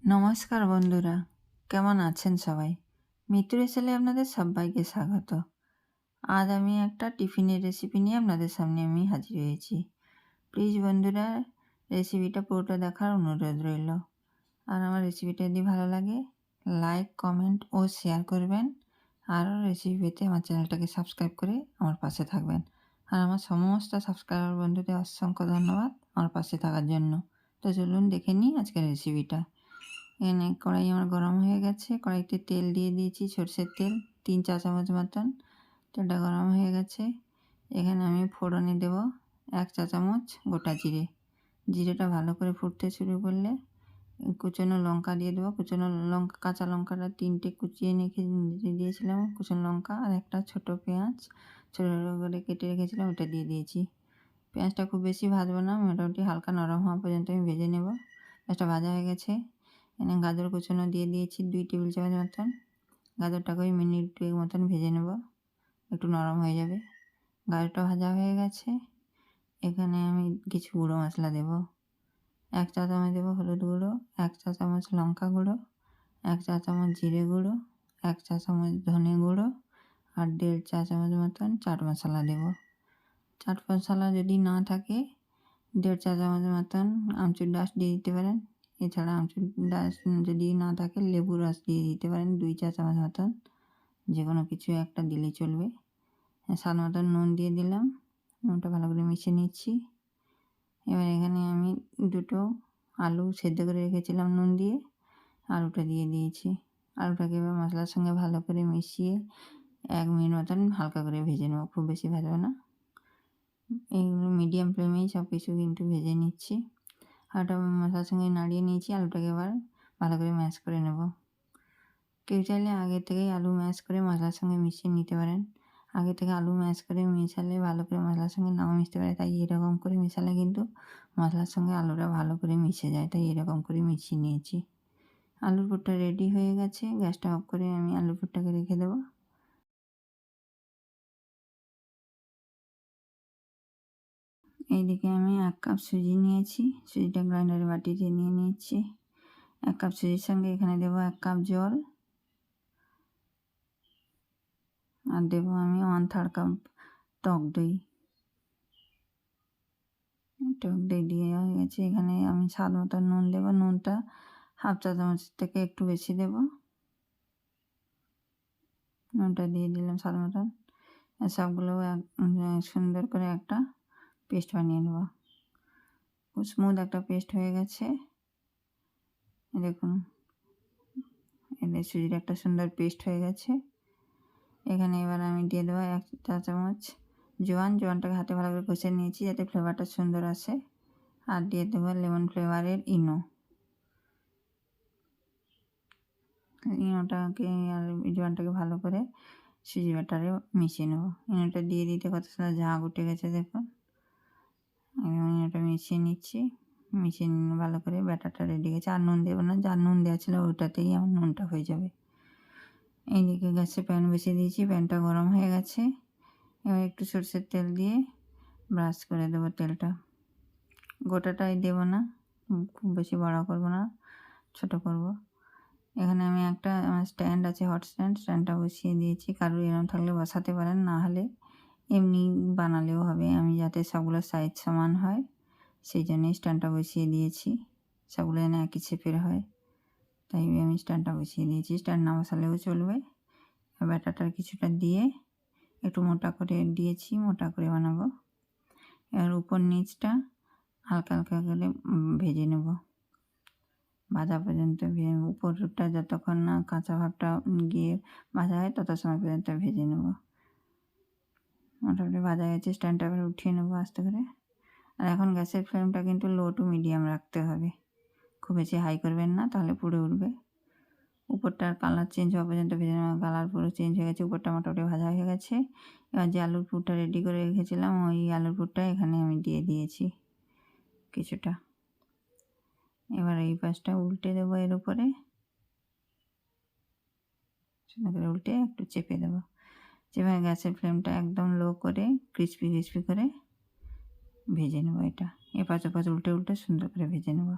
নমস্কার বন্ধুরা, কেমন আছেন সবাই? মিতুর চ্যানেলে আপনাদের সবাইকে স্বাগত। আজ আমি একটা টিফিনের রেসিপি নিয়ে আপনাদের সামনে আমি হাজির হয়েছি। প্লিজ বন্ধুরা, রেসিপিটা পুরোটা দেখার অনুরোধ রইল। আর আমার রেসিপিটা যদি ভালো লাগে, লাইক, কমেন্ট ও শেয়ার করবেন। আর রেসিপি পেতে আমার চ্যানেলটাকে সাবস্ক্রাইব করে আমার পাশে থাকবেন। আর আমার সমস্ত সাবস্ক্রাইবার বন্ধুদের অসংখ্য ধন্যবাদ আমার পাশে থাকার জন্য। তো চলুন দেখে নিই আজকের রেসিপিটা। এখানে কড়াই আমার গরম হয়ে গেছে, কড়াইতে তেল দিয়ে দিয়েছি, সরষের তেল 3 চা চামচ মতন। তেলটা গরম হয়ে গেছে, এখানে আমি ফোড়নে দেব 1 চা চামচ গোটা জিরে। জিরেটা ভালো করে ফুটতে শুরু করলে কুচনো লঙ্কা দিয়ে দেবো। কুচনো লঙ্কা, কাঁচা লঙ্কাটা 3টে কুচিয়ে দিয়েছিলাম, কুচনো লঙ্কা আর একটা ছোট পেঁয়াজ ছোটো করে কেটে রেখেছিলাম, ওটা দিয়ে দিয়েছি। পেঁয়াজটা খুব বেশি ভাজবো না, মোটামুটি হালকা নরম হওয়া পর্যন্ত আমি ভেজে নেব। পেঁয়াজটা ভাজা হয়ে গেছে, এখানে গাজর কুচনো দিয়ে দিয়েছি 2 টেবিল চামচ মতন। গাজরটাকে ওই মিনিট 2 মতন ভেজে নেব, একটু নরম হয়ে যাবে। গাজরটা ভাজা হয়ে গেছে, এখানে আমি কিছু গুঁড়ো মশলা দেব। 1 চা চামচ দেবো হলুদ গুঁড়ো, 1 চা চামচ লঙ্কা গুঁড়ো, 1 চা চামচ জিরে গুঁড়ো, 1 চা চামচ ধনে গুঁড়ো আর 1.5 চা চামচ মতন চাট মশলা দেব। চাট মশলা যদি না থাকে 1.5 চা চামচ মতন আমচুর ডাস্ট দিয়ে দিতে পারেন। এছাড়া আমচুর ডাস্ট যদি না থাকে লেবুর রস দিয়ে দিতে পারেন 2 চা চামচ মতন, যে কোনো কিছু একটা দিলেই চলবে। স্বাদ মতন নুন দিয়ে দিলাম, নুনটা ভালো করে মিশিয়ে নিচ্ছি। এবার এখানে আমি 2টো আলু সেদ্ধ করে রেখেছিলাম নুন দিয়ে, আলুটা দিয়ে দিয়েছি। আলুটাকে এবার মশলার সঙ্গে ভালো করে মিশিয়ে 1 মিনিট মতন হালকা করে ভেজে নেব, খুব বেশি ভাজবো না। এইগুলো মিডিয়াম ফ্লেমেই সব কিছু কিন্তু ভেজে নিচ্ছি। আলুটা মশলার সঙ্গে নাড়িয়ে নিয়েছি, আলুটাকে এবার ভালো করে ম্যাশ করে নেব। কেউ চাইলে আগে থেকেই আলু ম্যাশ করে মশলার সঙ্গে মিশিয়ে নিতে পারেন। আগে থেকে আলু ম্যাশ করে মেশালে ভালো করে মশলার সঙ্গে নাও মিশতে পারে, তাই এরকম করে মেশালে কিন্তু মশলার সঙ্গে আলুটা ভালো করে মিশে যায়, তাই এরকম করে মিশিয়ে নিয়েছি। আলুর পুরটা রেডি হয়ে গেছে, গ্যাসটা অফ করে আমি আলুর পুরটাকে রেখে দেবো। এইদিকে আমি 1 কাপ সুজি নিয়েছি, সুজিটা গ্রাইন্ডারে বাটিতে নিয়ে নিয়েছি। 1 কাপ সুজির সঙ্গে এখানে দেবো 1 কাপ জল, আর দেবো আমি 1/3 কাপ টক দই। টক দই দিয়ে হয়ে গেছে, এখানে আমি স্বাদ মতো নুন দেবো। নুনটা 1/2 চা চামচ থেকে একটু বেশি দেবো। নুনটা দিয়ে দিলাম স্বাদ মতন। সবগুলো সুন্দর করে একটা পেস্ট বানিয়ে নেব। খুব স্মুথ একটা পেস্ট হয়ে গেছে, দেখুন এদের সুজির একটা সুন্দর পেস্ট হয়ে গেছে। এখানে এবার আমি দিয়ে দেবো 1 চা চামচ জোয়ানটাকে হাতে ভালো করে কষে নিয়েছি যাতে ফ্লেভারটা সুন্দর আসে। আর দিয়ে দেবো লেমন ফ্লেভারের ইনোটাকে আর জোয়ানটাকে ভালো করে সুজি ব্যাটারে মিশিয়ে নেবো। ইনোটা দিয়ে দিতে কত সুন্দর ঝাঁক উঠে গেছে দেখুন। ইনোটা মিশিয়ে নিচ্ছি, মিশিয়ে নিয়ে ভালো করে ব্যাটারটা রেডি গেছে। আর নুন দেবো না, যার নুন দেওয়া ছিল ওটাতেই আমার নুনটা হয়ে যাবে। এইদিকে গ্যাসে প্যান বসিয়ে দিয়েছি, প্যানটা গরম হয়ে গেছে। এবার একটু সরষের তেল দিয়ে ব্রাশ করে দেবো তেলটা। গোটাটাই দেবো না, খুব বেশি বড় করবো না, ছোট করব। এখানে আমি একটা স্ট্যান্ড আছে, হট স্ট্যান্ডটা বসিয়ে দিয়েছি। কারোর এরকম থাকলে বসাতে পারেন, না হলে এমনি বানালেও হবে। আমি যাতে সবগুলো সাইজ সমান হয় সেই জন্যই স্ট্যান্ডটা বসিয়ে দিয়েছি, সবগুলো যেন একই শেপের হয়, তাই আমি স্ট্যান্ডটা বসিয়ে দিয়েছি। স্ট্যান্ড না বসালেও চলবে। ব্যাটারটার কিছুটা দিয়ে একটু মোটা করে দিয়েছি, মোটা করে বানাবো। এবার উপর নিচটা হালকা হালকা করে ভেজে নেব, ভাজা পর্যন্ত উপরটা যতক্ষণ না কাঁচা ভাবটা গিয়ে ভাজা হয় তত সময় পর্যন্ত ভেজে নেব। মোটামুটি ভাজা গেছে, স্ট্যান্ডটা এবার উঠিয়ে নেবো আস্তে করে। আর এখন গ্যাসের ফ্লেমটা কিন্তু লো টু মিডিয়াম রাখতে হবে, খুব বেশি হাই করবেন না, তাহলে পুড়ে উঠবে। উপরটার কালার চেঞ্জ হওয়া পর্যন্ত ভেজে নেওয়া। কালার পুরো চেঞ্জ হয়ে গেছে, উপরটা মোটামুটি ভাজা হয়ে গেছে। এবার যে আলুর পুরটা রেডি করে রেখেছিলাম ওই আলুর পুরটা এখানে আমি দিয়ে দিয়েছি কিছুটা। এবার এই পাশটা উল্টে দেবো, এর উপরে উল্টে একটু চেপে দেবো। চেপে গ্যাসের ফ্লেমটা একদম লো করে ক্রিস্পি করে ভেজে নেবো। এটা এপাশ ওপাশ উল্টে সুন্দর করে ভেজে নেব।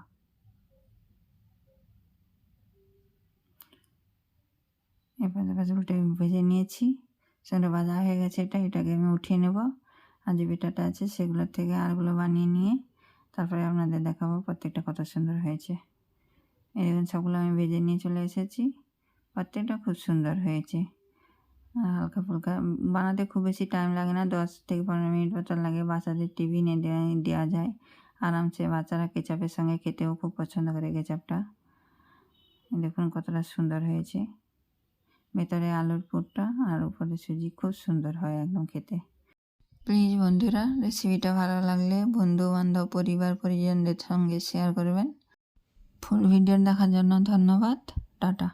এপাশে পাশে উল্টে ভেজে নিয়েছি, সেটা ভাজা হয়ে গেছে। এটাকে আমি উঠিয়ে নেব, আর যে পিঠাটা আছে সেগুলোর থেকে আরগুলো বানিয়ে নিয়ে তারপরে আপনাদের দেখাবো প্রত্যেকটা কত সুন্দর হয়েছে। এই দেখুন সবগুলো আমি ভেজে নিয়ে চলে এসেছি, প্রত্যেকটা খুব সুন্দর হয়েছে। আর হালকা ফুলকা বানাতে খুব বেশি টাইম লাগে না, 10 থেকে 15 মিনিট মতো লাগে। বাচ্চাদের টিফিনে দেওয়া যায় আরামসে, বাচ্চারা কেচাপের সঙ্গে খেতেও খুব পছন্দ করে কেচাপটা। দেখুন কতটা সুন্দর হয়েছে, ভেতরে আলুর পুরটা আর উপরে সুজি, খুব সুন্দর হয় একদম খেতে। প্লিজ বন্ধুরা, রেসিপিটা ভালো লাগলে বন্ধু বান্ধব পরিবার পরিজনদের সঙ্গে শেয়ার করবেন। ফুল ভিডিও দেখার জন্য ধন্যবাদ। টাটা।